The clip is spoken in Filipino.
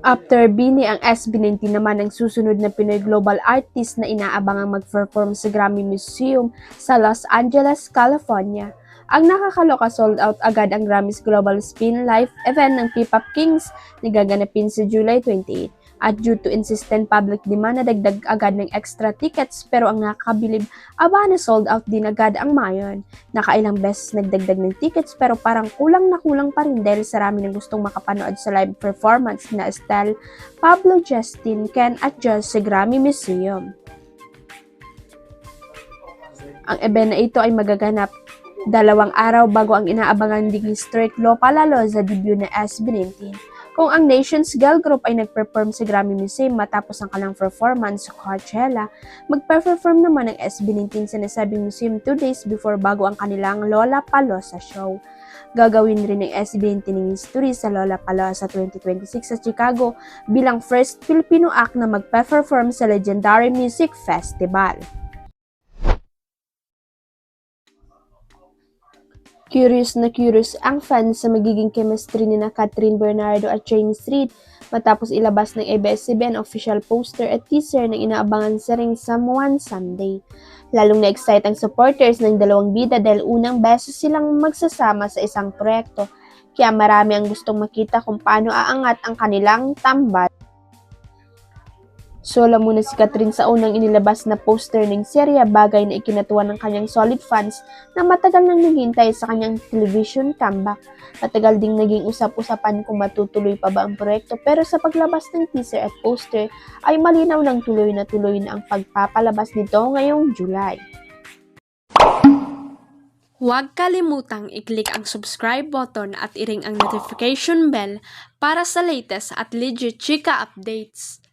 After Bini, ang SB19 naman ang susunod na Pinoy global artist na inaabangang mag-perform sa Grammy Museum sa Los Angeles, California. Ang nakakaloka, sold out agad ang Grammys Global Spin Live event ng P-Pop Kings na gaganapin sa July 28. At due to insistent public demand, nadagdag agad ng extra tickets, pero ang nakakabilib, na sold out din agad ang Mayon. Nakailang beses nagdagdag ng tickets pero parang kulang na kulang pa rin dahil sa rami ng gustong makapanood sa live performance na Estelle, Pablo, Justin, Ken at Joss sa Grammy Museum. Ang event na ito ay magaganap 2 araw bago ang inaabangan ding Strict Law palalo sa debut na SB19. Kung ang Nations Girl Group ay nag-perform sa Grammy Museum matapos ang kanilang performance sa Coachella, mag-perform naman ang SB19 sa nasabing museum 2 days before bago ang kanilang Lollapalooza show. Gagawin rin ng SB19 ng history sa Lollapalooza 2026 sa Chicago bilang first Filipino act na mag-perform sa Legendary Music Festival. Curious na curious ang fans sa magiging chemistry ni na Catherine Bernardo at Jane Street matapos ilabas ng ABS-CBN official poster at teaser ng inaabangan sa ring Someone Someday. Lalong na-excite ang supporters ng dalawang bida dahil unang beses silang magsasama sa isang proyekto, kaya marami ang gustong makita kung paano aangat ang kanilang tambal. Solo muna si Catherine sa unang inilabas na poster ng serya, bagay na ikinatuwa ng kanyang solid fans na matagal nang naghintay sa kanyang television comeback. Matagal ding naging usap-usapan kung matutuloy pa ba ang proyekto, pero sa paglabas ng teaser at poster ay malinaw ng tuloy na ang pagpapalabas nito ngayong July. Huwag kalimutang i-click ang subscribe button at i-ring ang notification bell para sa latest at legit chika updates.